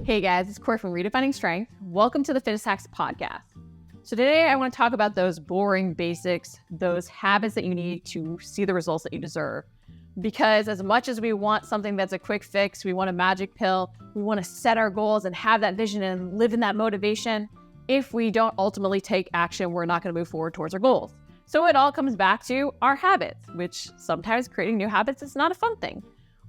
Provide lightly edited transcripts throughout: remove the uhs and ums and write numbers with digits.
Hey guys, it's Cori from Redefining Strength. Welcome to the Fitness Hacks podcast. So today I want to talk about those boring basics, those habits that you need to see the results that you deserve. Because as much as we want something that's a quick fix, we want a magic pill, we want to set our goals and have that vision and live in that motivation. If we don't ultimately take action, we're not going to move forward towards our goals. So it all comes back to our habits, which sometimes creating new habits is not a fun thing.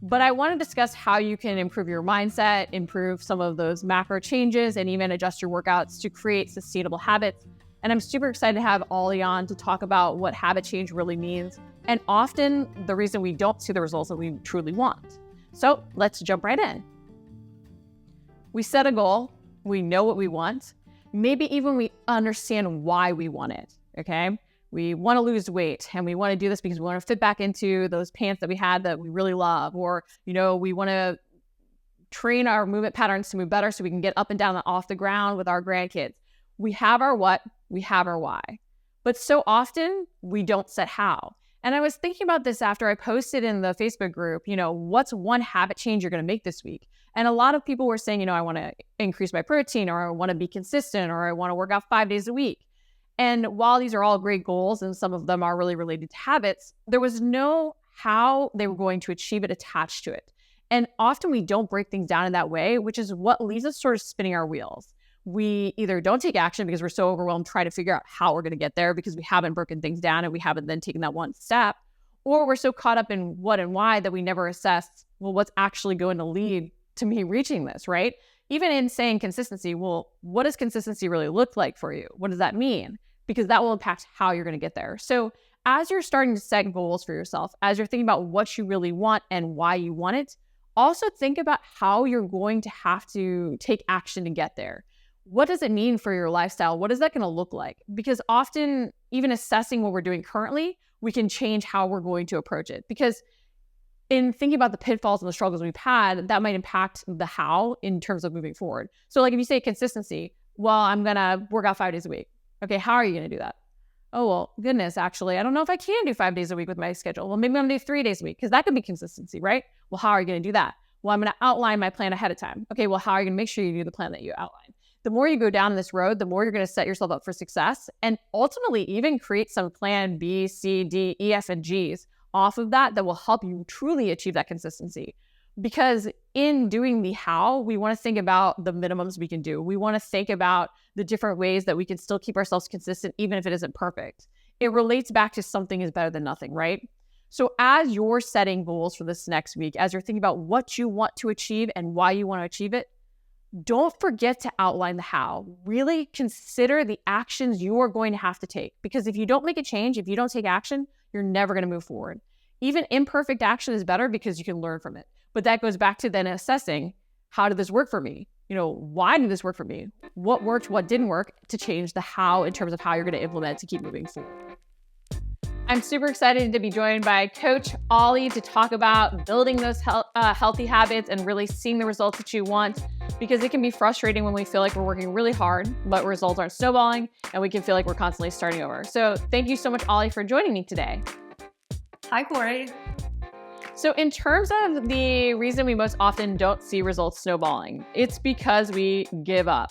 But I want to discuss how you can improve your mindset, improve some of those macro changes, and even adjust your workouts to create sustainable habits. And I'm super excited to have Ollie on to talk about what habit change really means, and often the reason we don't see the results that we truly want. So let's jump right in. We set a goal, we know what we want, maybe even we understand why we want it, okay? We want to lose weight and we want to do this because we want to fit back into those pants that we had that we really love. Or, we want to train our movement patterns to move better so we can get up and down and off the ground with our grandkids. We have our what, we have our why. But so often we don't set how. And I was thinking about this after I posted in the Facebook group, what's one habit change you're going to make this week? And a lot of people were saying, I want to increase my protein, or I want to be consistent, or I want to work out 5 days a week. And while these are all great goals and some of them are really related to habits, there was no how they were going to achieve it attached to it. And often we don't break things down in that way, which is what leaves us sort of spinning our wheels. We either don't take action because we're so overwhelmed trying to figure out how we're going to get there because we haven't broken things down and we haven't then taken that one step, or we're so caught up in what and why that we never assess, well, what's actually going to lead to me reaching this, right? Even in saying consistency, well, what does consistency really look like for you? What does that mean? Because that will impact how you're going to get there. So as you're starting to set goals for yourself, as you're thinking about what you really want and why you want it, also think about how you're going to have to take action to get there. What does it mean for your lifestyle? What is that going to look like? Because often, even assessing what we're doing currently, we can change how we're going to approach it. Because in thinking about the pitfalls and the struggles we've had, that might impact the how in terms of moving forward. So like if you say consistency, well, I'm going to work out 5 days a week. Okay, how are you going to do that? Oh, well, goodness, actually, I don't know if I can do 5 days a week with my schedule. Well, maybe I'm going to do 3 days a week because that could be consistency, right? Well, how are you going to do that? Well, I'm going to outline my plan ahead of time. Okay, well, how are you going to make sure you do the plan that you outline? The more you go down this road, the more you're going to set yourself up for success and ultimately even create some plan B, C, D, E, F, and Gs off of that will help you truly achieve that consistency. Because in doing the how, we want to think about the minimums we can do. We want to think about the different ways that we can still keep ourselves consistent, even if it isn't perfect. It relates back to something is better than nothing, right? So as you're setting goals for this next week, as you're thinking about what you want to achieve and why you want to achieve it, don't forget to outline the how. Really consider the actions you are going to have to take. Because if you don't make a change, if you don't take action, you're never going to move forward. Even imperfect action is better because you can learn from it. But that goes back to then assessing, how did this work for me? Why did this work for me? What worked, what didn't work, to change the how in terms of how you're going to implement to keep moving forward. I'm super excited to be joined by Coach Ollie to talk about building those healthy habits and really seeing the results that you want, because it can be frustrating when we feel like we're working really hard, but results aren't snowballing, and we can feel like we're constantly starting over. So thank you so much, Ollie, for joining me today. Hi, Cori. So in terms of the reason we most often don't see results snowballing, it's because we give up.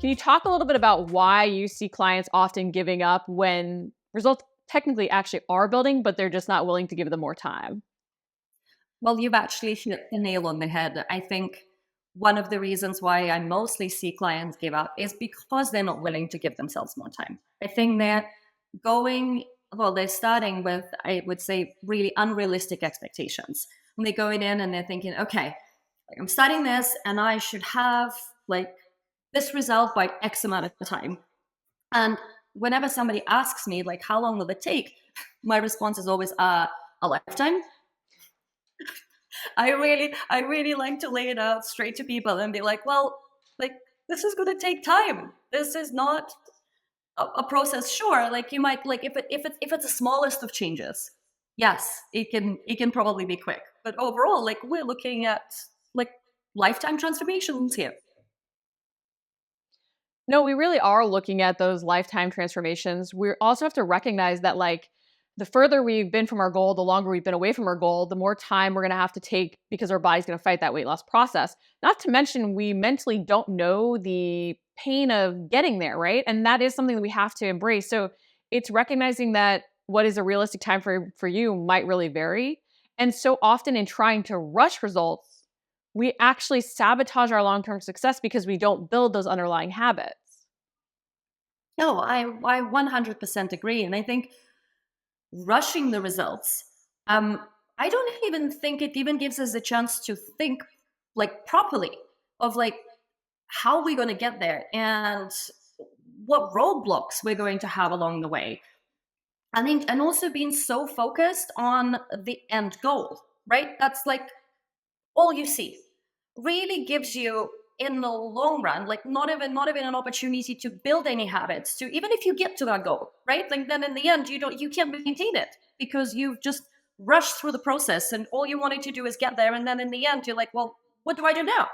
Can you talk a little bit about why you see clients often giving up when results technically actually are building, but they're just not willing to give them more time? Well, you've actually hit the nail on the head. I think one of the reasons why I mostly see clients give up is because they're not willing to give themselves more time. I think they're starting with, I would say, really unrealistic expectations. And they're going in and they're thinking, okay, I'm starting this and I should have this result by X amount of time. And whenever somebody asks me, how long will it take? My response is always, a lifetime. I really like to lay it out straight to people and be like, this is going to take time. This is not a process. Sure, you might if it's the smallest of changes, yes, it can probably be quick. But overall, we're looking at lifetime transformations here. No, we really are looking at those lifetime transformations. We also have to recognize that The further we've been from our goal, the longer we've been away from our goal, the more time we're going to have to take because our body's going to fight that weight loss process. Not to mention, we mentally don't know the pain of getting there, right? And that is something that we have to embrace. So it's recognizing that what is a realistic time for you might really vary. And so often in trying to rush results, we actually sabotage our long-term success because we don't build those underlying habits. No, I 100% agree. And I think rushing the results, I don't even think it even gives us a chance to think like properly of like how we're going to get there and what roadblocks we're going to have along the way. I think, and also being so focused on the end goal, right? That's like all you see. Really gives you in the long run, like not even an opportunity to build any habits to, even if you get to that goal, right? Like then in the end, you can't maintain it because you've just rushed through the process and all you wanted to do is get there. And then in the end, you're like, well, what do I do now?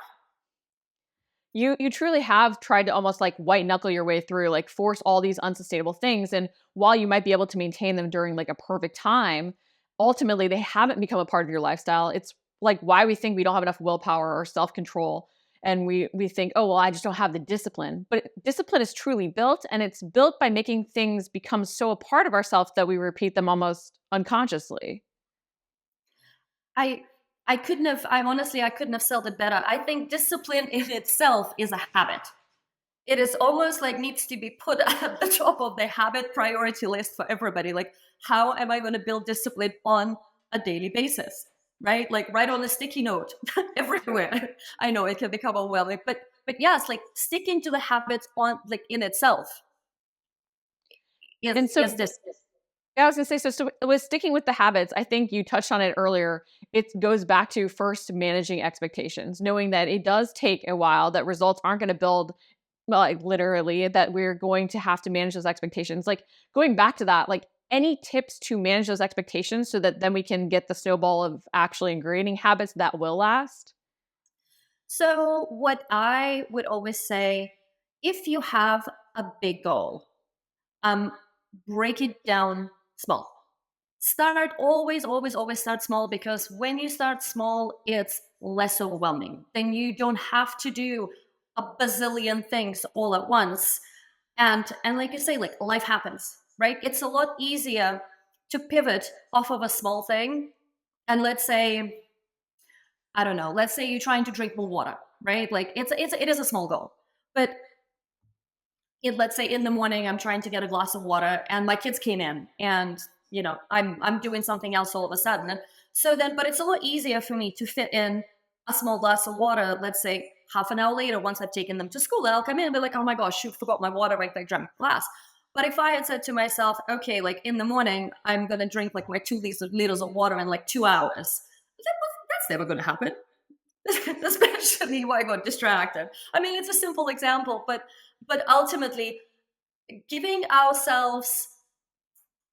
You truly have tried to almost like white knuckle your way through, like force all these unsustainable things. And while you might be able to maintain them during like a perfect time, ultimately they haven't become a part of your lifestyle. It's like why we think we don't have enough willpower or self-control. And we think, oh, well, I just don't have the discipline. But discipline is truly built, and it's built by making things become so a part of ourselves that we repeat them almost unconsciously. I I couldn't have I honestly I couldn't have said it better. I think discipline in itself is a habit. It is almost like needs to be put at the top of the habit priority list for everybody. Like, how am I going to build discipline on a daily basis? Right? Like right on a sticky note everywhere. I know it can become overwhelming, but yes, like sticking to the habits on like in itself And is so this. yeah, I was gonna say, so with sticking with the habits, I think you touched on it earlier. It goes back to first managing expectations, knowing that it does take a while, that results aren't going to build, well, like literally, that we're going to have to manage those expectations. Like going back to that, like any tips to manage those expectations so that then we can get the snowball of actually ingraining habits that will last? So what I would always say, if you have a big goal, um, break it down small. Start always start small, because when you start small, it's less overwhelming. Then you don't have to do a bazillion things all at once. And like you say, like life happens, right? It's a lot easier to pivot off of a small thing. And let's say, I don't know, let's say you're trying to drink more water, right? Like it is a small goal. But let's say in the morning I'm trying to get a glass of water and my kids came in, and I'm doing something else all of a sudden. And so then, but it's a lot easier for me to fit in a small glass of water, let's say half an hour later, once I've taken them to school, and I'll come in and be like, oh my gosh, shoot, forgot my water, right? Like drank glass. But if I had said to myself, okay, like in the morning I'm gonna drink like my 2 liters of water in like 2 hours, I was like, well, that's never gonna happen. Especially when I got distracted. I mean, it's a simple example, but ultimately giving ourselves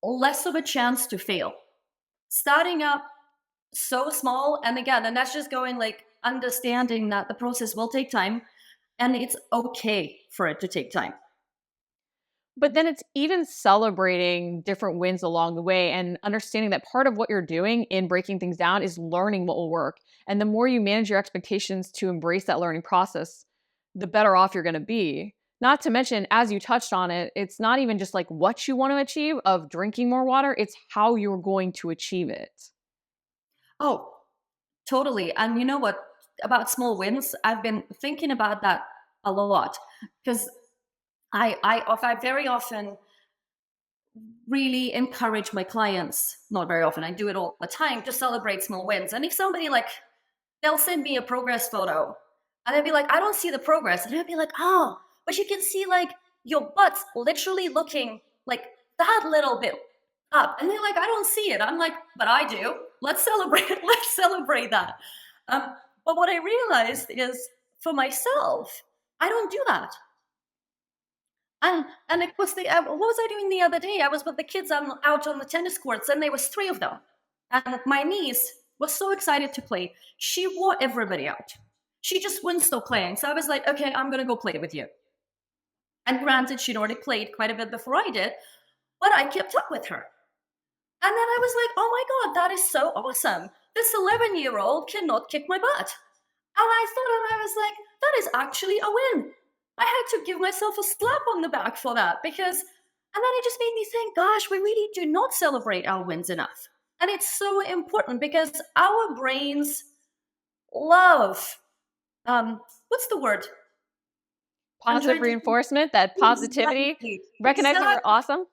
less of a chance to fail. Starting up so small, and again, and that's just going like understanding that the process will take time and it's okay for it to take time. But then it's even celebrating different wins along the way and understanding that part of what you're doing in breaking things down is learning what will work. And the more you manage your expectations to embrace that learning process, the better off you're going to be. Not to mention, as you touched on it, it's not even just like what you want to achieve of drinking more water, it's how you're going to achieve it. Oh, totally. And you know what? About small wins, I've been thinking about that a lot, because I very often really encourage my clients, not very often, I do it all the time, to celebrate small wins. And if somebody like, they'll send me a progress photo and I'd be like, I don't see the progress. And I'd be like, oh, but you can see like your butt's literally looking like that little bit up. And they're like, I don't see it. I'm like, but I do. Let's celebrate. Let's celebrate that. But what I realized is, for myself, I don't do that. And it was what was I doing the other day? I was with the kids out on the tennis courts, and there was three of them. And my niece was so excited to play. She wore everybody out. She just wouldn't stop playing. So I was like, okay, I'm gonna go play with you. And granted, she'd already played quite a bit before I did, but I kept up with her. And then I was like, oh my God, that is so awesome. This 11-year-old cannot kick my butt. And I thought, and I was like, that is actually a win. I had to give myself a slap on the back for that because, and then it just made me think, gosh, we really do not celebrate our wins enough. And it's so important because our brains love, what's the word? Positive reinforcement, that positivity, Exactly. recognizing you're awesome.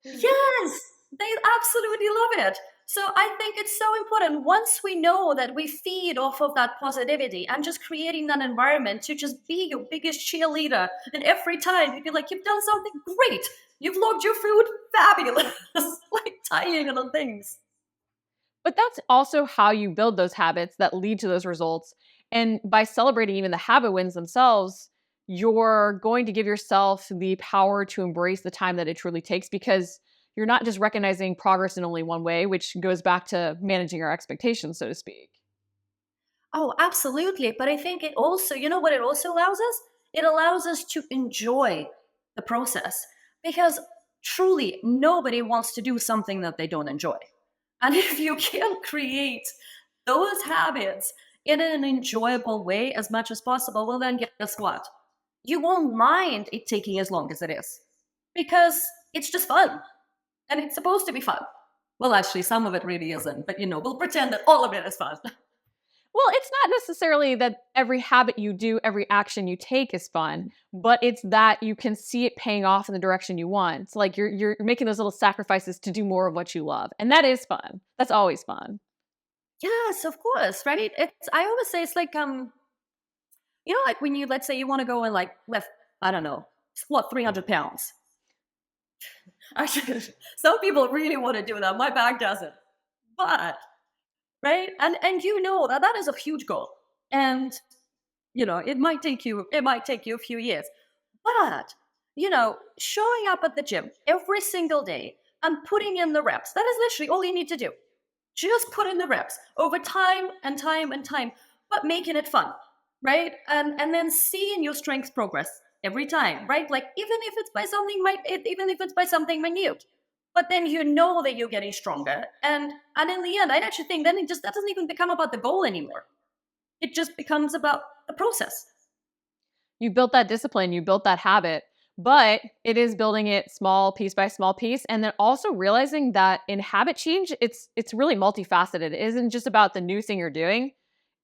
Yes, they absolutely love it. So I think it's so important once we know that we feed off of that positivity and just creating that environment to just be your biggest cheerleader. And every time you'd be like, you've done something great. You've logged your food, fabulous. Like tiny little things. But that's also how you build those habits that lead to those results. And by celebrating even the habit wins themselves, you're going to give yourself the power to embrace the time that it truly takes because you're not just recognizing progress in only one way, which goes back to managing our expectations, so to speak. Oh, absolutely. But I think it also, you know what it also allows us? It allows us to enjoy the process because truly nobody wants to do something that they don't enjoy. And if you can create those habits in an enjoyable way as much as possible, well, then guess what? You won't mind it taking as long as it is because it's just fun and it's supposed to be fun. Well, actually, some of it really isn't, but we'll pretend that all of it is fun. Well, it's not necessarily that every habit you do, every action you take is fun, but it's that you can see it paying off in the direction you want. It's like you're making those little sacrifices to do more of what you love. And that is fun. That's always fun. Yes, of course, right? It's I always say it's like like when you let's say you want to go and like lift, I don't know, squat 300 pounds. Actually, some people really want to do that. My back doesn't. But right? And you know that that is a huge goal. And it might take you a few years. But showing up at the gym every single day and putting in the reps, that is literally all you need to do. Just put in the reps over time and time and time, but making it fun, right? And then seeing your strength progress every time, right? Like even if it's by something minute, but then you know that you're getting stronger, and in the end, I actually think then that doesn't even become about the goal anymore. It just becomes about the process. You built that discipline, you built that habit, but it is building it small piece by small piece and then also realizing that in habit change it's really multifaceted. It isn't just about the new thing you're doing.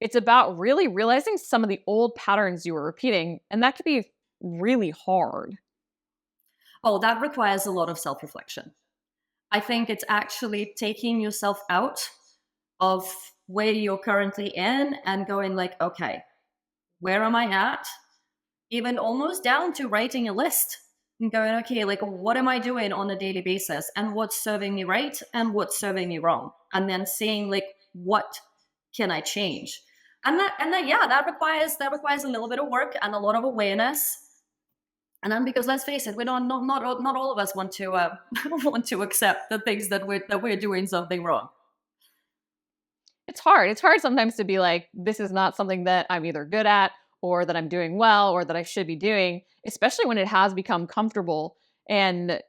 It's about really realizing some of the old patterns you were repeating, and that could be really hard. Oh, that requires a lot of self-reflection. I think it's actually taking yourself out of where you're currently in and going like, okay, where am I at? Even almost down to writing a list and going, okay, like what am I doing on a daily basis and what's serving me right and what's serving me wrong? And then seeing like what can I change? And that yeah, that requires a little bit of work and a lot of awareness. And then because let's face it, we don't not all of us want to want to accept the things that we're doing something wrong. It's hard. It's hard sometimes to be like, this is not something that I'm either good at or that I'm doing well or that I should be doing, especially when it has become comfortable and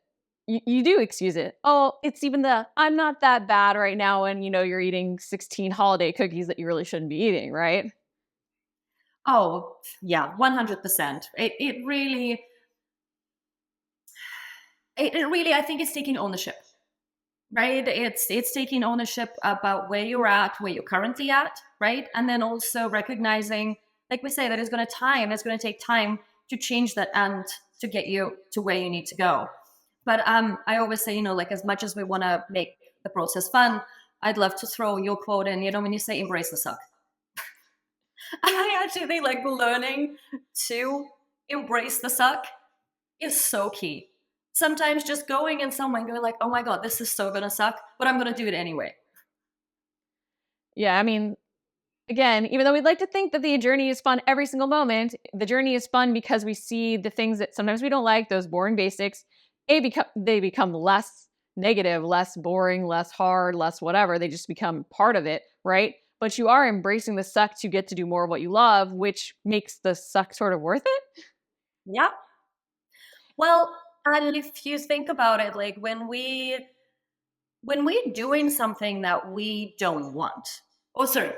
you do excuse it. Oh, it's even the I'm not that bad right now. And you're eating 16 holiday cookies that you really shouldn't be eating, right? Oh yeah, 100%. It really I think it's taking ownership, right? It's taking ownership about where you're at, where you're currently at, right? And then also recognizing, like we say, that it's going to take time to change that and to get you to where you need to go. But I always say, like as much as we want to make the process fun, I'd love to throw your quote in, when you say embrace the suck. And I actually think like learning to embrace the suck is so key. Sometimes just going and someone going like, oh my God, this is so gonna suck, but I'm gonna do it anyway. Yeah, I mean, again, even though we'd like to think that the journey is fun every single moment, the journey is fun because we see the things that sometimes we don't like, those boring basics. They become less negative, less boring, less hard, less whatever. They just become part of it, right? But you are embracing the suck to get to do more of what you love, which makes the suck sort of worth it. Yeah. Well, and if you think about it, like when we when we're doing something that we don't want, oh, sorry,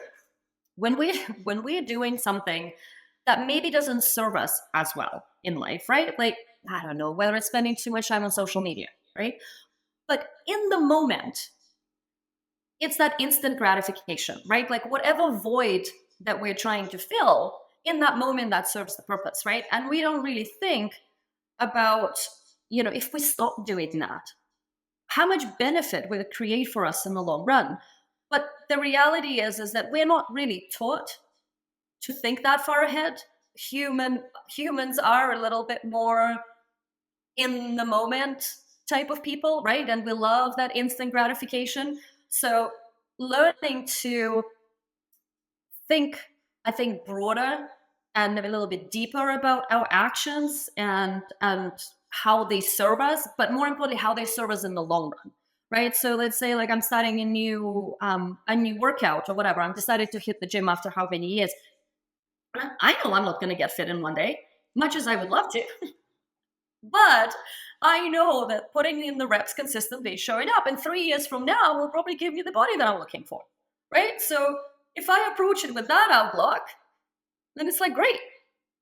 when we're doing something that maybe doesn't serve us as well in life, right? Like, I don't know, whether it's spending too much time on social media, right? But in the moment, it's that instant gratification, right? Like whatever void that we're trying to fill in that moment, that serves the purpose, right? And we don't really think about, if we stop doing that, how much benefit will it create for us in the long run? But the reality is that we're not really taught to think that far ahead. Humans are a little bit more in the moment type of people, right? And we love that instant gratification. So learning to think, I think, broader and a little bit deeper about our actions and how they serve us, but more importantly, how they serve us in the long run. Right. So let's say like I'm starting a new workout or whatever. I'm decided to hit the gym after how many years. I know I'm not going to get fit in one day, much as I would love to. But I know that putting in the reps consistently, showing up, and 3 years from now will probably give me the body that I'm looking for, right? So if I approach it with that outlook, then it's like, great.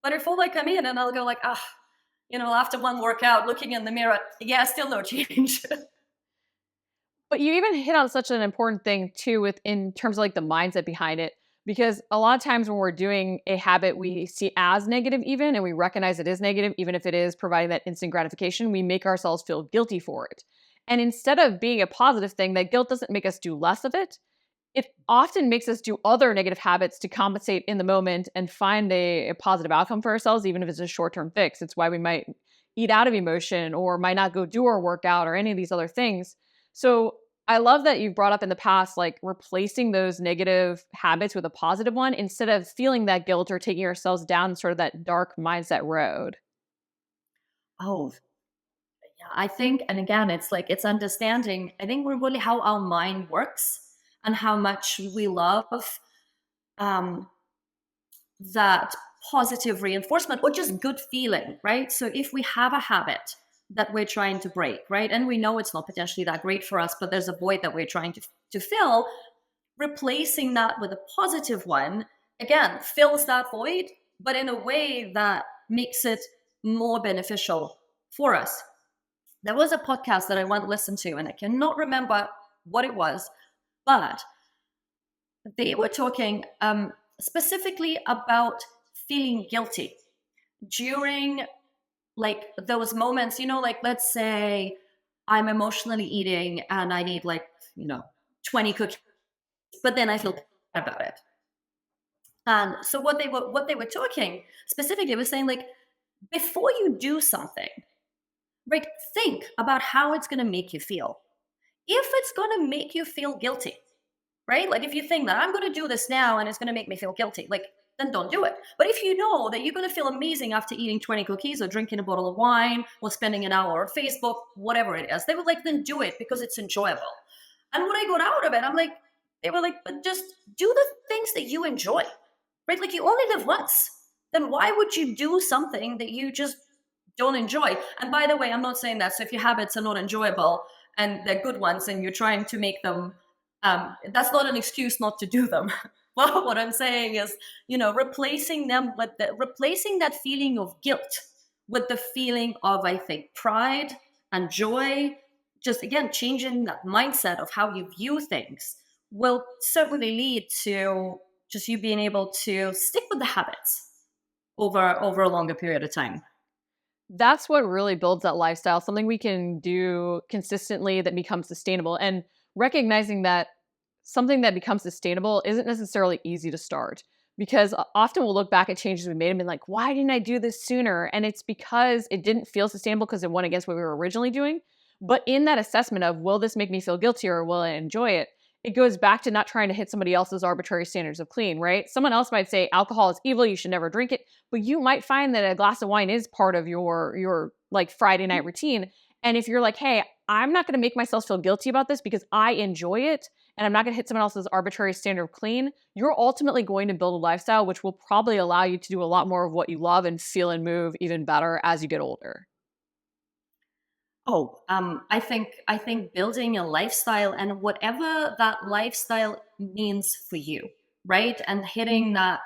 But if all I come in and I'll go like, after one workout, looking in the mirror, yeah, still no change. But you even hit on such an important thing too, with in terms of like the mindset behind it, because a lot of times when we're doing a habit we see as negative, even, and we recognize it is negative, even if it is providing that instant gratification, we make ourselves feel guilty for it. And instead of being a positive thing, that guilt doesn't make us do less of it. It often makes us do other negative habits to compensate in the moment and find a positive outcome for ourselves, even if it's a short-term fix. It's why we might eat out of emotion or might not go do our workout or any of these other things. So I love that you've brought up in the past, like replacing those negative habits with a positive one instead of feeling that guilt or taking ourselves down sort of that dark mindset road. Oh, yeah. I think, and again, it's understanding, I think we're really how our mind works and how much we love um, that positive reinforcement or just good feeling, right? So if we have a habit that we're trying to break, right? And we know it's not potentially that great for us, but there's a void that we're trying to fill, replacing that with a positive one, again, fills that void, but in a way that makes it more beneficial for us. There was a podcast that I once listened to, and I cannot remember what it was, but they were talking specifically about feeling guilty during like those moments, like let's say I'm emotionally eating and I need 20 cookies, but then I feel bad about it. And so what they were talking specifically was saying, like, before you do something, right, think about how it's going to make you feel. If it's going to make you feel guilty, right? Like if you think that I'm going to do this now and it's going to make me feel guilty, like then don't do it. But if you know that you're going to feel amazing after eating 20 cookies or drinking a bottle of wine or spending an hour on Facebook, whatever it is, they were like, then do it because it's enjoyable. And when I got out of it, they were like, but just do the things that you enjoy, right? Like you only live once. Then why would you do something that you just don't enjoy? And by the way, I'm not saying that. So if your habits are not enjoyable and they're good ones and you're trying to make them, that's not an excuse not to do them. Well, what I'm saying is, replacing them, but replacing that feeling of guilt with the feeling of, I think, pride and joy, just again, changing that mindset of how you view things will certainly lead to just you being able to stick with the habits over a longer period of time. That's what really builds that lifestyle, something we can do consistently that becomes sustainable. And recognizing that something that becomes sustainable isn't necessarily easy to start, because often we'll look back at changes we made and be like, why didn't I do this sooner? And it's because it didn't feel sustainable because it went against what we were originally doing. But in that assessment of, will this make me feel guilty or will I enjoy it? It goes back to not trying to hit somebody else's arbitrary standards of clean, right? Someone else might say alcohol is evil, you should never drink it, but you might find that a glass of wine is part of your like Friday night routine. And if you're like, hey, I'm not going to make myself feel guilty about this because I enjoy it and I'm not going to hit someone else's arbitrary standard of clean, you're ultimately going to build a lifestyle which will probably allow you to do a lot more of what you love and feel and move even better as you get older. I think building a lifestyle and whatever that lifestyle means for you, right? And hitting that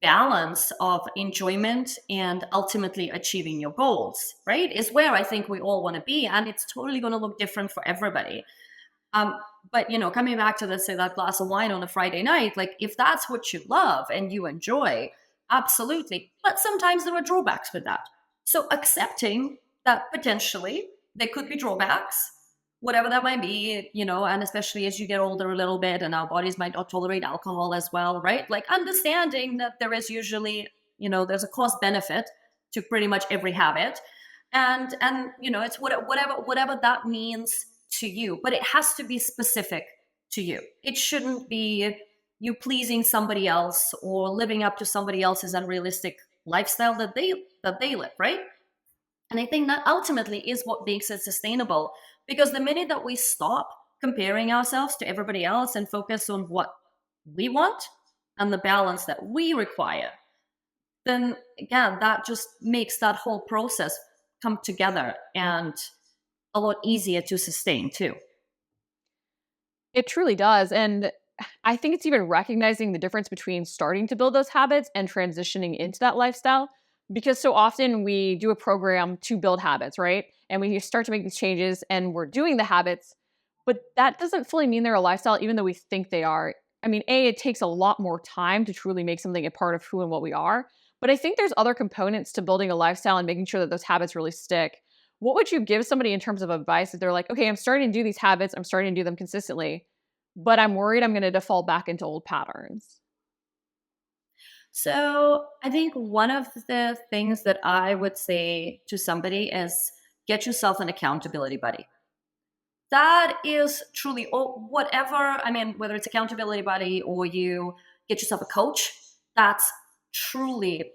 balance of enjoyment and ultimately achieving your goals, right? Is where I think we all want to be. And it's totally going to look different for everybody. Um, but coming back to, let's say, that glass of wine on a Friday night, like if that's what you love and you enjoy, absolutely. But sometimes there are drawbacks with that. So accepting that potentially there could be drawbacks, whatever that might be, and especially as you get older a little bit and our bodies might not tolerate alcohol as well, right? Like understanding that there is usually, there's a cost benefit to pretty much every habit. And it's whatever that means to you, but it has to be specific to you. It shouldn't be you pleasing somebody else or living up to somebody else's unrealistic lifestyle that they live, right? And I think that ultimately is what makes it sustainable, because the minute that we stop comparing ourselves to everybody else and focus on what we want and the balance that we require, then again, that just makes that whole process come together and a lot easier to sustain too. It truly does. And I think it's even recognizing the difference between starting to build those habits and transitioning into that lifestyle. Because so often we do a program to build habits, right? And we start to make these changes and we're doing the habits, but that doesn't fully mean they're a lifestyle, even though we think they are. I mean, it takes a lot more time to truly make something a part of who and what we are. But I think there's other components to building a lifestyle and making sure that those habits really stick. What would you give somebody in terms of advice if they're like, okay, I'm starting to do these habits, I'm starting to do them consistently, but I'm worried I'm going to default back into old patterns? So I think one of the things that I would say to somebody is get yourself an accountability buddy. That is truly, or whatever, I mean, whether it's accountability buddy or you get yourself a coach, that's truly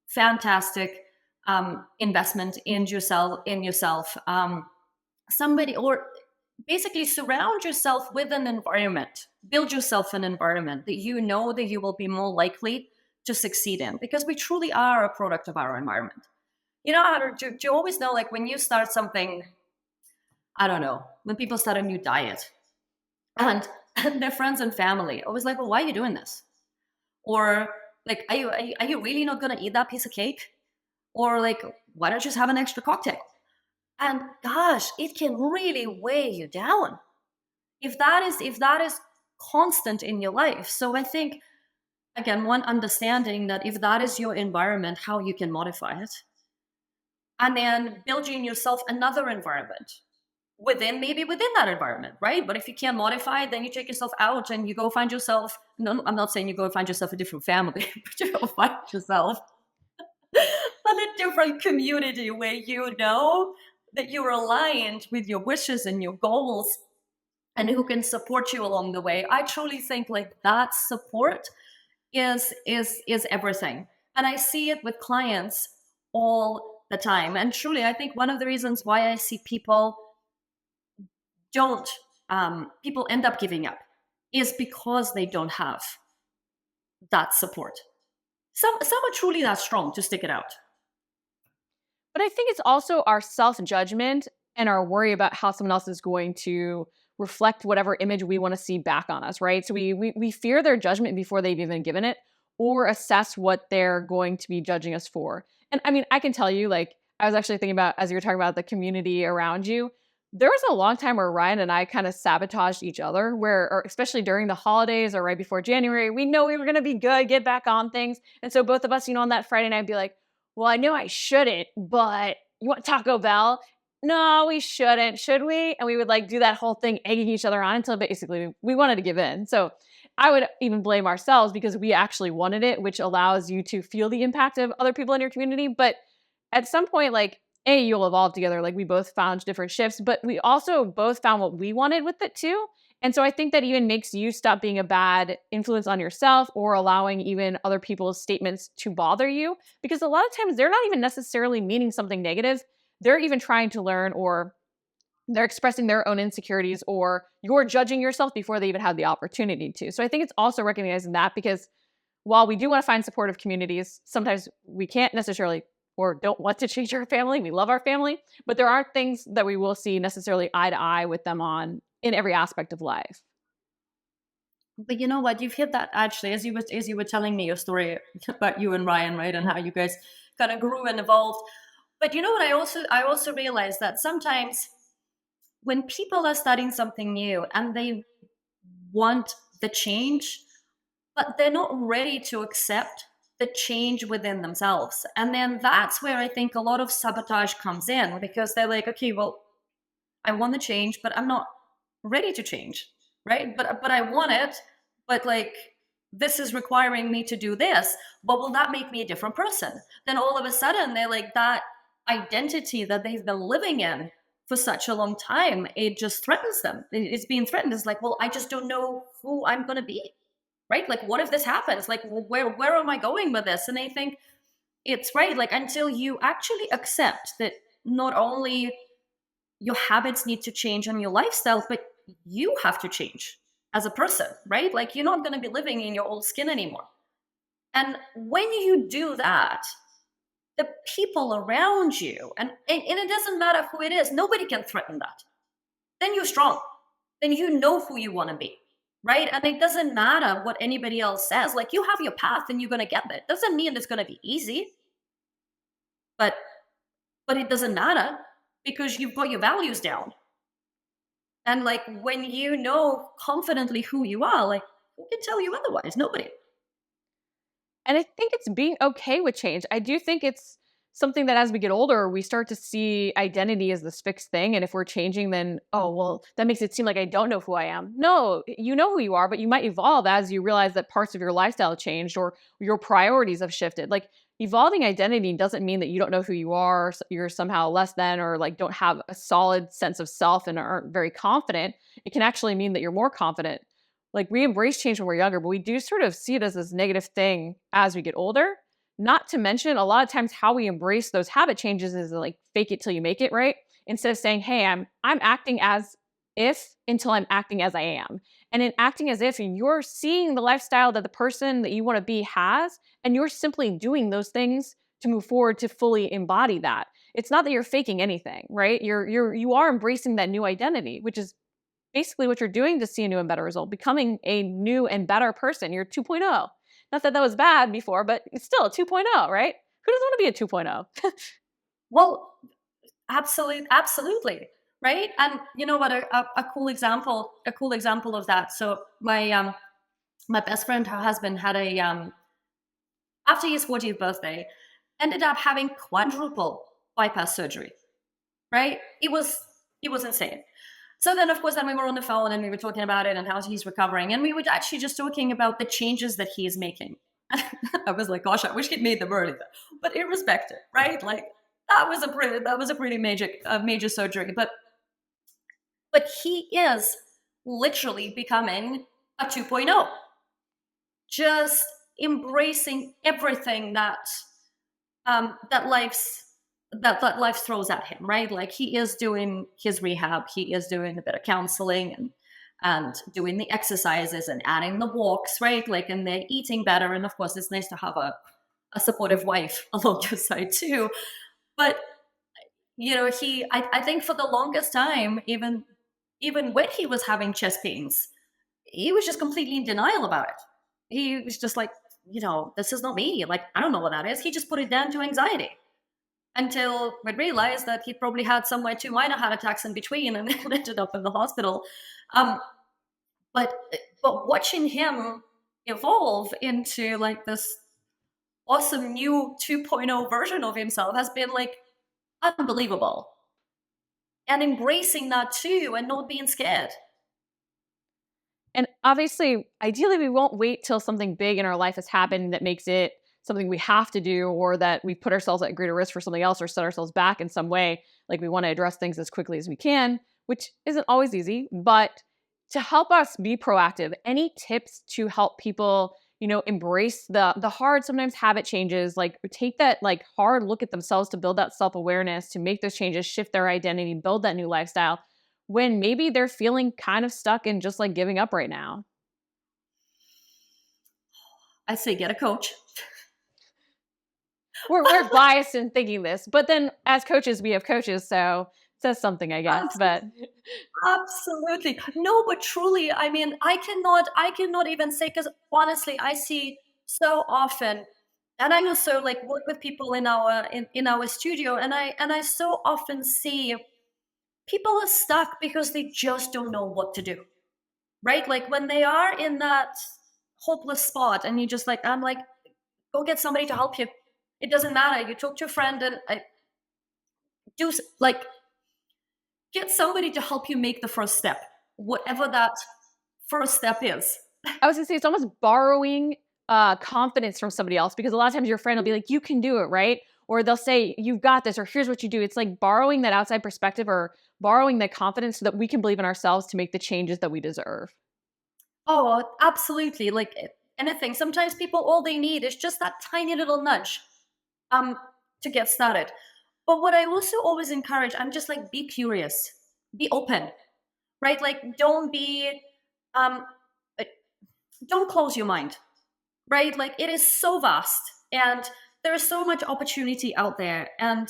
fantastic investment in yourself. Somebody, or basically surround yourself with an environment, build yourself an environment that you know that you will be more likely to succeed in, because we truly are a product of our environment. Do you always know, like when you start something, I don't know, when people start a new diet and, their friends and family always like, well, why are you doing this? Or like, are you really not going to eat that piece of cake? Or like, why don't you just have an extra cocktail? And gosh, it can really weigh you down if that is constant in your life. So I think, again, one, understanding that if that is your environment, how you can modify it, and then building yourself another environment within that environment, right? But if you can't modify it, then you take yourself out and you go find yourself. No, I'm not saying you go find yourself a different family, but you go find yourself a different community where you know that you're aligned with your wishes and your goals and who can support you along the way. I truly think like that support is everything. And I see it with clients all the time. And truly, I think one of the reasons why I see don't people end up giving up is because they don't have that support. Some are truly that strong to stick it out. But I think it's also our self-judgment and our worry about how someone else is going to reflect whatever image we want to see back on us, right? So we fear their judgment before they've even given it, or assess what they're going to be judging us for. And I mean, I can tell you, like, I was actually thinking about, as you were talking about the community around you, there was a long time where Ryan and I kind of sabotaged each other, or especially during the holidays or right before January, we know we were going to be good, get back on things. And so both of us, on that Friday night, be like, well, I know I shouldn't, but you want Taco Bell? No, we shouldn't. Should we? And we would like do that whole thing, egging each other on until basically we wanted to give in. So I would even blame ourselves because we actually wanted it, which allows you to feel the impact of other people in your community. But at some point, like, you'll evolve together. Like, we both found different shifts, but we also both found what we wanted with it too. And so I think that even makes you stop being a bad influence on yourself or allowing even other people's statements to bother you. Because a lot of times they're not even necessarily meaning something negative. They're even trying to learn, or they're expressing their own insecurities, or you're judging yourself before they even had the opportunity to. So I think it's also recognizing that, because while we do want to find supportive communities, sometimes we can't necessarily or don't want to change our family. We love our family, but there aren't things that we will see necessarily eye to eye with them on in every aspect of life. But you know what? You've hit that actually as you were telling me your story about you and Ryan, right, and how you guys kind of grew and evolved. But you know what? I also realized that sometimes when people are starting something new and they want the change, but they're not ready to accept the change within themselves. And then that's where I think a lot of sabotage comes in, because they're like, okay, well, I want the change, but I'm not ready to change, right? But I want it, but like this is requiring me to do this. But will that make me a different person? Then all of a sudden they're like that identity that they've been living in for such a long time, it just threatens them. It's being threatened. It's like, well, I just don't know who I'm going to be, right? Like, what if this happens? Like, where am I going with this? And I think it's right. Like, until you actually accept that not only your habits need to change on your lifestyle, but you have to change as a person, right? Like, you're not going to be living in your old skin anymore. And when you do that, the people around you, and it doesn't matter who it is, nobody can threaten that. Then you're strong. Then you know who you want to be, right? And it doesn't matter what anybody else says. Like, you have your path and you're going to get there. Doesn't mean it's going to be easy, but it doesn't matter because you've got your values down. And like, when you know confidently who you are, like, who can tell you otherwise? Nobody. And I think it's being okay with change. I do think it's something that as we get older, we start to see identity as this fixed thing. And if we're changing, then, oh, well, that makes it seem like I don't know who I am. No, you know who you are, but you might evolve as you realize that parts of your lifestyle changed or your priorities have shifted. Like, evolving identity doesn't mean that you don't know who you are, you're somehow less than, or like don't have a solid sense of self and aren't very confident. It can actually mean that you're more confident. Like, we embrace change when we're younger, but we do sort of see it as this negative thing as we get older. Not to mention, a lot of times how we embrace those habit changes is like fake it till you make it, right? Instead of saying, "Hey, I'm acting as if until I'm acting as I am." And in acting as if, you're seeing the lifestyle that the person that you want to be has, and you're simply doing those things to move forward to fully embody that. It's not that you're faking anything, right? You are embracing that new identity, which is basically what you're doing to see a new and better result, becoming a new and better person. You're 2.0. Not that that was bad before, but it's still a 2.0, right? Who doesn't want to be a 2.0? Well, absolutely, right? And you know what? A cool example of that. So my best friend, her husband, had a after his 40th birthday, ended up having quadruple bypass surgery. Right? It was insane. So then, of course, then we were on the phone and we were talking about it and how he's recovering, and we were actually just talking about the changes that he is making. I was like, gosh, I wish he'd made them earlier. But irrespective, right? Like, that was a pretty major surgery. But he is literally becoming a 2.0, just embracing everything that that life throws at him, right? Like, he is doing his rehab, he is doing a bit of counseling and doing the exercises and adding the walks, right? Like, and they're eating better. And of course, it's nice to have a supportive wife along your side too. But you know, I think for the longest time, even when he was having chest pains, he was just completely in denial about it. He was just like, you know, this is not me. Like, I don't know what that is. He just put it down to anxiety, until we realized that he probably had somewhere 2 minor heart attacks in between and ended up in the hospital. But watching him evolve into like this awesome new 2.0 version of himself has been like unbelievable. And embracing that too and not being scared. And obviously, ideally, we won't wait till something big in our life has happened that makes it something we have to do, or that we put ourselves at greater risk for something else or set ourselves back in some way. Like, we want to address things as quickly as we can, which isn't always easy. But to help us be proactive, any tips to help people, you know, embrace the hard, sometimes habit changes, like take that like hard look at themselves to build that self-awareness, to make those changes, shift their identity, build that new lifestyle, when maybe they're feeling kind of stuck and just like giving up right now? I say get a coach. we're biased in thinking this, but then as coaches, we have coaches, so it says something, I guess. But Absolutely. No, but truly, I mean, I cannot even say, because honestly, I see so often, and I also like work with people in our studio, and I so often see people are stuck because they just don't know what to do. Right? Like when they are in that hopeless spot, and you just like, I'm like, go get somebody to help you. It doesn't matter. You talk to a friend, and like, get somebody to help you make the first step, whatever that first step is. I was gonna say it's almost borrowing confidence from somebody else, because a lot of times your friend will be like, you can do it, right? Or they'll say, you've got this, or here's what you do. It's like borrowing that outside perspective, or borrowing the confidence so that we can believe in ourselves to make the changes that we deserve. Oh, absolutely. Like anything. Sometimes people, all they need is just that tiny little nudge to get started. But what I also always encourage, I'm just like, be curious, be open, right? Like um, uh, don't close your mind, right? Like it is so vast, and there is so much opportunity out there, and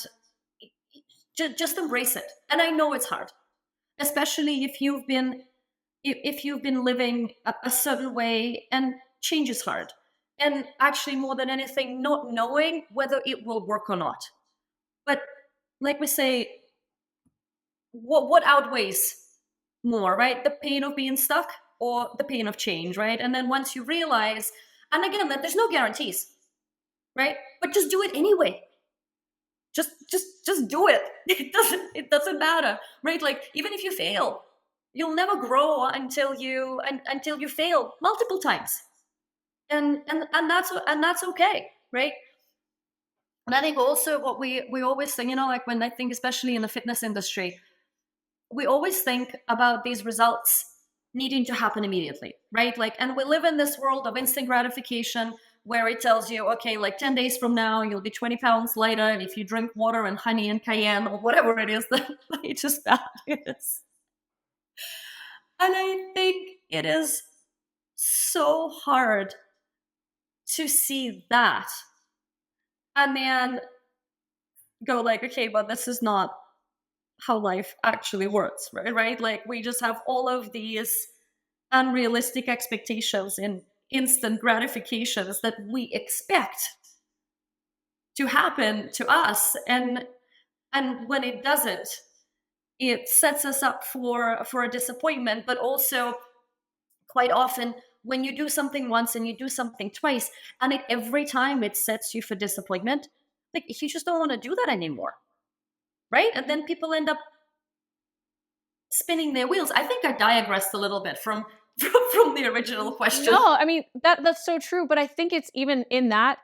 just embrace it. And I know it's hard, especially if you've been living a certain way, and change is hard. And actually, more than anything, not knowing whether it will work or not. But like we say, what outweighs more, right? The pain of being stuck or the pain of change, right? And then once you realize, and again, that there's no guarantees, right? But just do it anyway. Just do it. It doesn't matter, right? Like even if you fail, you'll never grow until you fail multiple times, and that's okay, right? And I think also what we always think, like when I think, especially in the fitness industry, we always think about these results needing to happen immediately, right? Like, and we live in this world of instant gratification where it tells you, okay, like 10 days from now, you'll be 20 pounds lighter. And if you drink water and honey and cayenne or whatever it is that it just that is. And I think it is so hard to see that and then go like, okay, but this is not how life actually works, right? Like we just have all of these unrealistic expectations and instant gratifications that we expect to happen to us, and when it doesn't, it sets us up for a disappointment. But also, quite often, when you do something once and you do something twice, and every time it sets you for disappointment, like you just don't want to do that anymore, right? And then people end up spinning their wheels. I think I digressed a little bit from the original question. No, I mean that's so true, but I think it's even in that,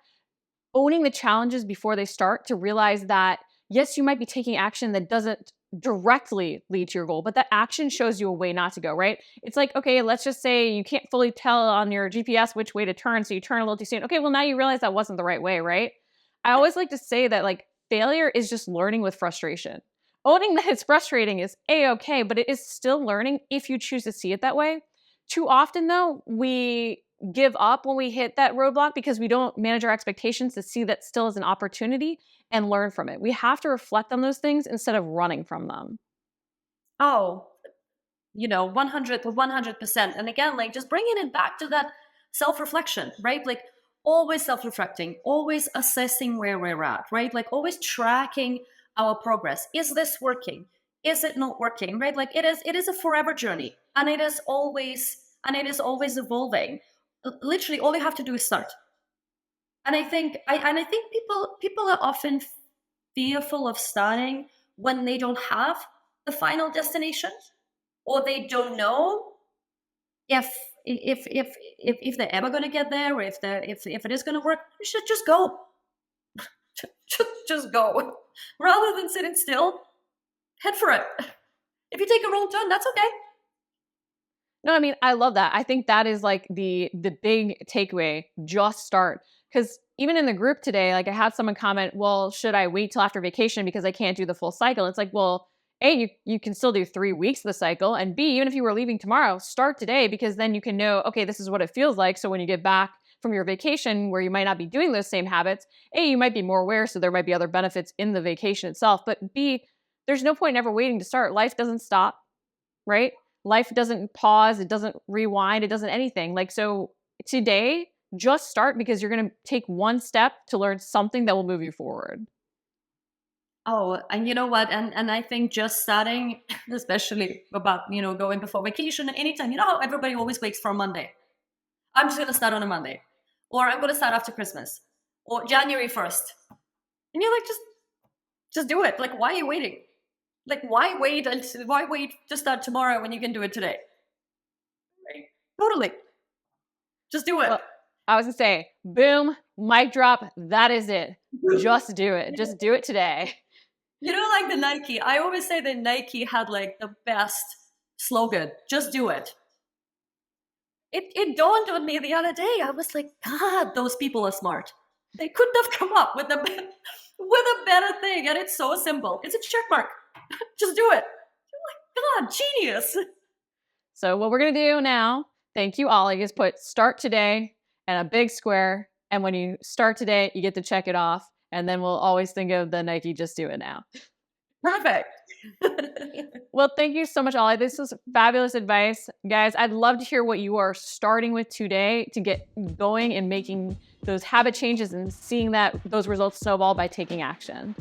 owning the challenges before they start, to realize that yes, you might be taking action that doesn't directly lead to your goal, but that action shows you a way not to go, right? It's like, okay, let's just say you can't fully tell on your GPS which way to turn, so you turn a little too soon. Okay, well now you realize that wasn't the right way, right? I always like to say that like failure is just learning with frustration. Owning that it's frustrating is a-okay, but it is still learning if you choose to see it that way. Too often though, we give up when we hit that roadblock because we don't manage our expectations to see that still as an opportunity and learn from it. We have to reflect on those things instead of running from them. Oh, 100%. And again, like just bringing it back to that self-reflection, right? Like always self-reflecting, always assessing where we're at, right? Like always tracking our progress. Is this working? Is it not working? Right? Like it is a forever journey, and it is always evolving. Literally all you have to do is start. And I think people are often fearful of starting when they don't have the final destination, or they don't know if they're ever going to get there, or if it is going to work. You should just go. just go, rather than sitting still. Head for it. If you take a wrong turn, that's okay. No, I mean, I love that. I think that is like the big takeaway. Just start. Because even in the group today, like I had someone comment, well, should I wait till after vacation because I can't do the full cycle? It's like, well, A, you can still do 3 weeks of the cycle. And B, even if you were leaving tomorrow, start today, because then you can know, okay, this is what it feels like. So when you get back from your vacation where you might not be doing those same habits, A, you might be more aware, so there might be other benefits in the vacation itself, but B, there's no point in ever waiting to start. Life doesn't stop, right? Life doesn't pause, it doesn't rewind, it doesn't anything. Like, so today, just start, because you're going to take one step to learn something that will move you forward. Oh, and you know what? And I think just starting, especially about, going before vacation, anytime, how everybody always waits for a Monday. I'm just going to start on a Monday, or I'm going to start after Christmas, or January 1st. And you're like, just do it. Like, why are you waiting? Like, why wait to start tomorrow when you can do it today? Right? Totally. Just do it. Well, I was going to say, boom, mic drop. That is it. Just do it. Just do it today. Like the Nike. I always say that Nike had like the best slogan. Just do it. It dawned on me the other day. I was like, God, those people are smart. They couldn't have come up with a better thing. And it's so simple. It's a check mark. Just do it. You're like, God, genius. So what we're going to do now, thank you, Ollie, is put start today and a big square. And when you start today, you get to check it off. And then we'll always think of the Nike, just do it now. Perfect. Well, thank you so much, Ollie. This is fabulous advice. Guys, I'd love to hear what you are starting with today to get going and making those habit changes and seeing those results snowball by taking action.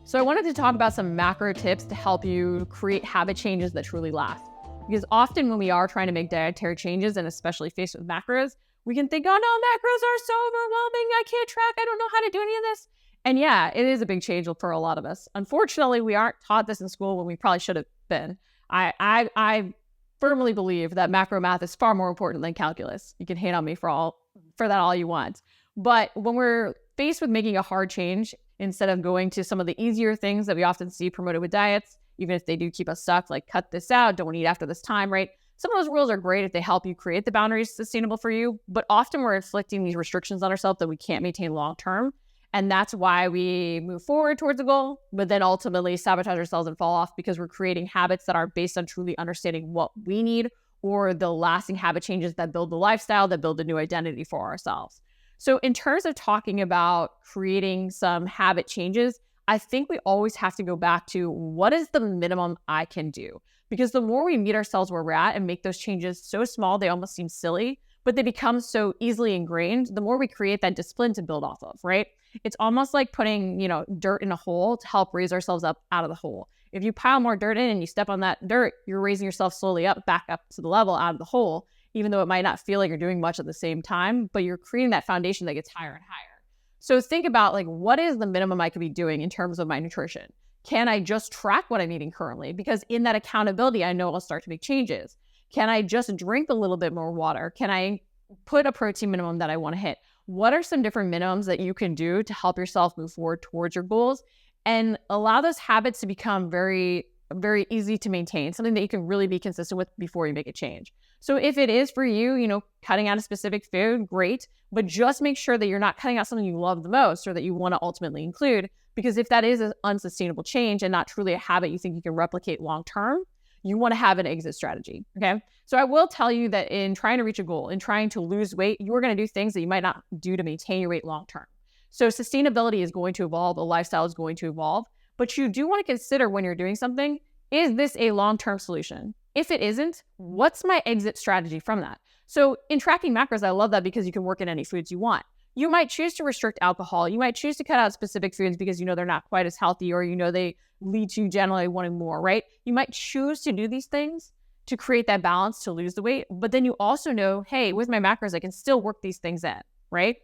So I wanted to talk about some macro tips to help you create habit changes that truly last. Because often when we are trying to make dietary changes, and especially faced with macros, we can think, oh no, macros are so overwhelming. I can't track. I don't know how to do any of this. And yeah, it is a big change for a lot of us. Unfortunately, we aren't taught this in school when we probably should have been. I firmly believe that macro math is far more important than calculus. You can hate on me for that all you want. But when we're faced with making a hard change, instead of going to some of the easier things that we often see promoted with diets, even if they do keep us stuck, like cut this out, don't eat after this time, right? Some of those rules are great if they help you create the boundaries sustainable for you, but often we're inflicting these restrictions on ourselves that we can't maintain long-term. And that's why we move forward towards a goal, but then ultimately sabotage ourselves and fall off because we're creating habits that aren't based on truly understanding what we need or the lasting habit changes that build the lifestyle, that build a new identity for ourselves. So in terms of talking about creating some habit changes, I think we always have to go back to what is the minimum I can do? Because the more we meet ourselves where we're at and make those changes so small, they almost seem silly, but they become so easily ingrained, the more we create that discipline to build off of, right? It's almost like putting, dirt in a hole to help raise ourselves up out of the hole. If you pile more dirt in and you step on that dirt, you're raising yourself slowly back up to the level out of the hole, even though it might not feel like you're doing much at the same time, but you're creating that foundation that gets higher and higher. So think about what is the minimum I could be doing in terms of my nutrition? Can I just track what I'm eating currently? Because in that accountability, I know I'll start to make changes. Can I just drink a little bit more water? Can I put a protein minimum that I want to hit? What are some different minimums that you can do to help yourself move forward towards your goals and allow those habits to become very, very easy to maintain, something that you can really be consistent with before you make a change? So if it is for you, cutting out a specific food, great, but just make sure that you're not cutting out something you love the most or that you want to ultimately include, because if that is an unsustainable change and not truly a habit you think you can replicate long-term, you want to have an exit strategy, okay? So I will tell you that in trying to reach a goal, in trying to lose weight, you're going to do things that you might not do to maintain your weight long-term. So sustainability is going to evolve, the lifestyle is going to evolve, but you do want to consider when you're doing something, is this a long-term solution? If it isn't, what's my exit strategy from that? So in tracking macros, I love that because you can work in any foods you want. You might choose to restrict alcohol. You might choose to cut out specific foods because they're not quite as healthy or they lead to generally wanting more, right? You might choose to do these things to create that balance to lose the weight, but then you also know, hey, with my macros, I can still work these things in, right?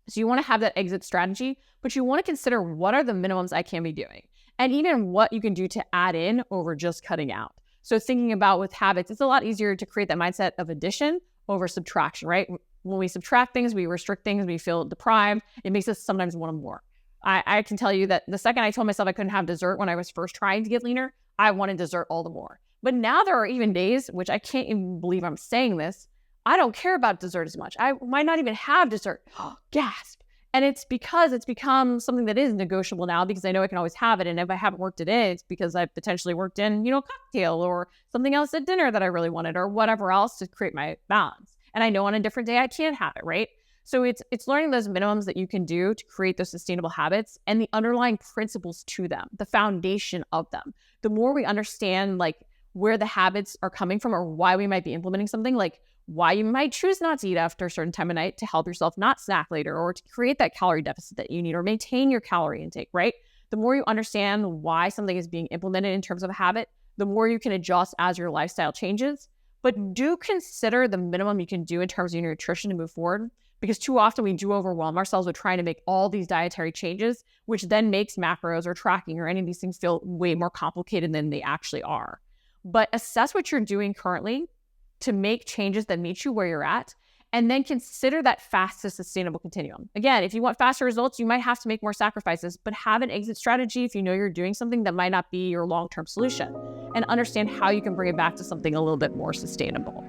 So you want to have that exit strategy, but you want to consider what are the minimums I can be doing and even what you can do to add in over just cutting out. So thinking about with habits, it's a lot easier to create that mindset of addition over subtraction, right? When we subtract things, we restrict things, we feel deprived. It makes us sometimes want more. I can tell you that the second I told myself I couldn't have dessert when I was first trying to get leaner, I wanted dessert all the more. But now there are even days, which I can't even believe I'm saying this, I don't care about dessert as much. I might not even have dessert. Gasp. And it's because it's become something that is negotiable now because I know I can always have it. And if I haven't worked it in, it's because I've potentially worked in, a cocktail or something else at dinner that I really wanted or whatever else to create my balance. And I know on a different day I can't have it, right? So it's learning those minimums that you can do to create those sustainable habits and the underlying principles to them, the foundation of them. The more we understand like where the habits are coming from or why we might be implementing something, like why you might choose not to eat after a certain time of night to help yourself not snack later or to create that calorie deficit that you need or maintain your calorie intake, right? The more you understand why something is being implemented in terms of a habit, the more you can adjust as your lifestyle changes. But do consider the minimum you can do in terms of your nutrition to move forward, because too often we do overwhelm ourselves with trying to make all these dietary changes, which then makes macros or tracking or any of these things feel way more complicated than they actually are. But assess what you're doing currently to make changes that meet you where you're at, and then consider that fast to sustainable continuum. Again, if you want faster results, you might have to make more sacrifices, but have an exit strategy if you know you're doing something that might not be your long-term solution, and understand how you can bring it back to something a little bit more sustainable.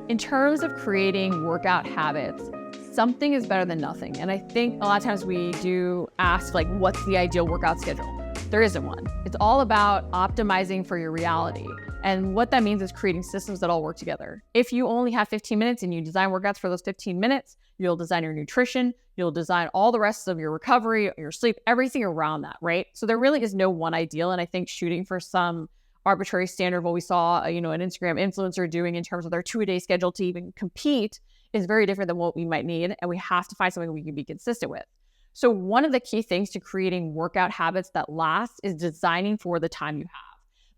In terms of creating workout habits, something is better than nothing. And I think a lot of times we do ask, like, what's the ideal workout schedule? There isn't one. It's all about optimizing for your reality. And what that means is creating systems that all work together. If you only have 15 minutes and you design workouts for those 15 minutes, you'll design your nutrition, you'll design all the rest of your recovery, your sleep, everything around that, right? So there really is no one ideal. And I think shooting for some arbitrary standard of what we saw, an Instagram influencer doing in terms of their 2-a-day schedule to even compete is very different than what we might need. And we have to find something we can be consistent with. So one of the key things to creating workout habits that last is designing for the time you have.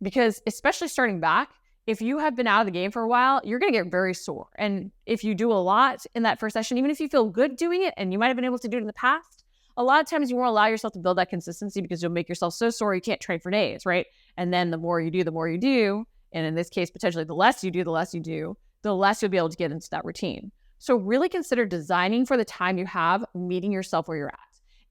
Because especially starting back, if you have been out of the game for a while, you're going to get very sore. And if you do a lot in that first session, even if you feel good doing it and you might have been able to do it in the past, a lot of times you won't allow yourself to build that consistency because you'll make yourself so sore you can't train for days, right? And then the more you do, and in this case, potentially the less you do, the less you'll be able to get into that routine. So really consider designing for the time you have, meeting yourself where you're at.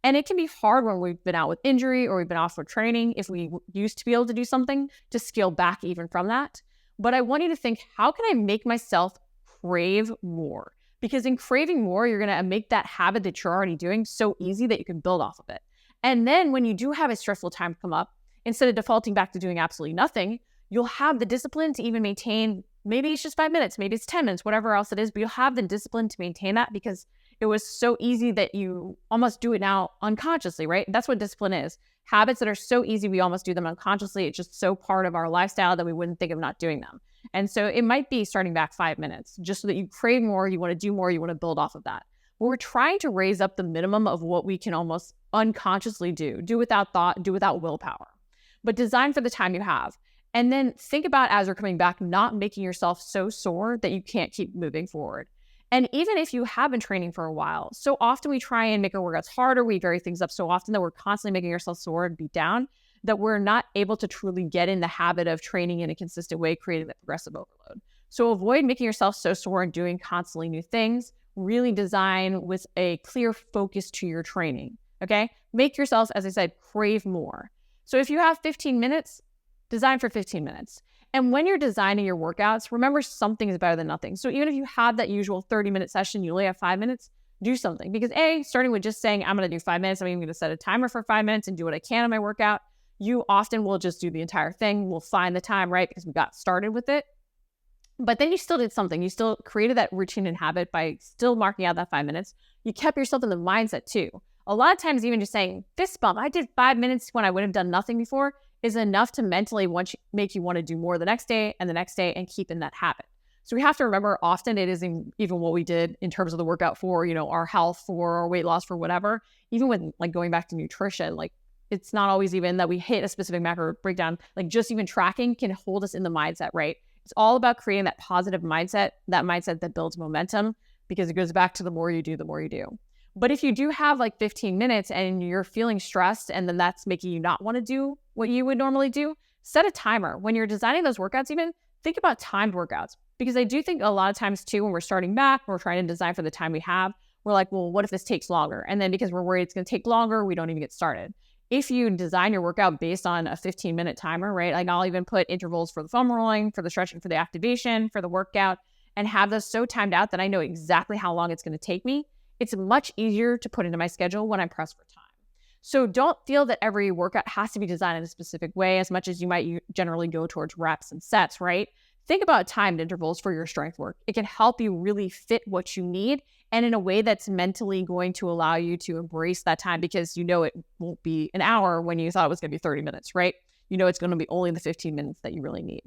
And it can be hard when we've been out with injury or we've been off for training, if we used to be able to do something, to scale back even from that. But I want you to think, how can I make myself crave more? Because in craving more, you're going to make that habit that you're already doing so easy that you can build off of it. And then when you do have a stressful time come up, instead of defaulting back to doing absolutely nothing, you'll have the discipline to even maintain, maybe it's just 5 minutes, maybe it's 10 minutes, whatever else it is, but you'll have the discipline to maintain that because it was so easy that you almost do it now unconsciously, right? That's what discipline is. Habits that are so easy, we almost do them unconsciously. It's just so part of our lifestyle that we wouldn't think of not doing them. And so it might be starting back 5 minutes, just so that you crave more, you want to do more, you want to build off of that. But we're trying to raise up the minimum of what we can almost unconsciously do without thought, do without willpower. But design for the time you have. And then think about, as you're coming back, not making yourself so sore that you can't keep moving forward. And even if you have been training for a while, so often we try and make our workouts harder, we vary things up so often that we're constantly making ourselves sore and beat down, that we're not able to truly get in the habit of training in a consistent way, creating that progressive overload. So avoid making yourself so sore and doing constantly new things. Really design with a clear focus to your training, okay? Make yourselves, as I said, crave more. So if you have 15 minutes, design for 15 minutes. And when you're designing your workouts, remember, something is better than nothing. So even if you have that usual 30-minute session, you only have 5 minutes, do something. Because starting with just saying, I'm going to do 5 minutes, I'm even going to set a timer for 5 minutes and do what I can in my workout, you often will just do the entire thing. We'll find the time, right? Because we got started with it. But then you still did something. You still created that routine and habit by still marking out that 5 minutes. You kept yourself in the mindset too. A lot of times, even just saying, fist bump, I did 5 minutes when I would have done nothing before, is enough to mentally make you want to do more the next day and keep in that habit. So we have to remember, often it isn't even what we did in terms of the workout for, our health, for our weight loss, for whatever. Even with like going back to nutrition, like it's not always even that we hit a specific macro breakdown. Like just even tracking can hold us in the mindset, right? It's all about creating that positive mindset, that mindset that builds momentum, because it goes back to the more you do, the more you do. But if you do have like 15 minutes and you're feeling stressed and then that's making you not want to do what you would normally do, set a timer. When you're designing those workouts, even think about timed workouts. Because I do think a lot of times too, when we're starting back, we're trying to design for the time we have, we're like, well, what if this takes longer? And then because we're worried it's going to take longer, we don't even get started. If you design your workout based on a 15-minute timer, right? Like I'll even put intervals for the foam rolling, for the stretching, for the activation, for the workout, and have those so timed out that I know exactly how long it's going to take me. it's much easier to put into my schedule when I'm pressed for time. So don't feel that every workout has to be designed in a specific way as much as you might generally go towards reps and sets, right? Think about timed intervals for your strength work. It can help you really fit what you need and in a way that's mentally going to allow you to embrace that time, because you know it won't be an hour when you thought it was going to be 30 minutes, right? You know it's going to be only the 15 minutes that you really need.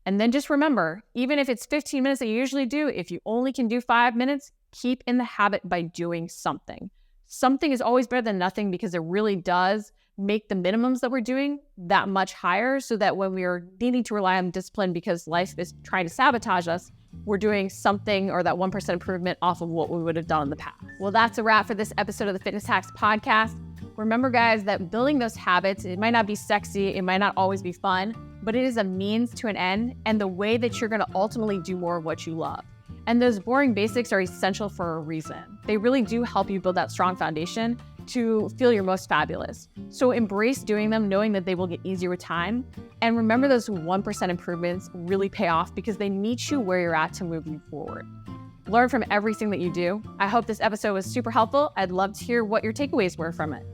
And then just remember, even if it's 15 minutes that you usually do, if you only can do 5 minutes, keep in the habit by doing something. Something is always better than nothing, because it really does make the minimums that we're doing that much higher, so that when we are needing to rely on discipline because life is trying to sabotage us, we're doing something, or that 1% improvement off of what we would have done in the past. Well, that's a wrap for this episode of the Fitness Hacks podcast. Remember, guys, that building those habits, it might not be sexy, it might not always be fun, but it is a means to an end and the way that you're going to ultimately do more of what you love. And those boring basics are essential for a reason. They really do help you build that strong foundation to feel your most fabulous. So embrace doing them, knowing that they will get easier with time. And remember, those 1% improvements really pay off because they meet you where you're at to move you forward. Learn from everything that you do. I hope this episode was super helpful. I'd love to hear what your takeaways were from it.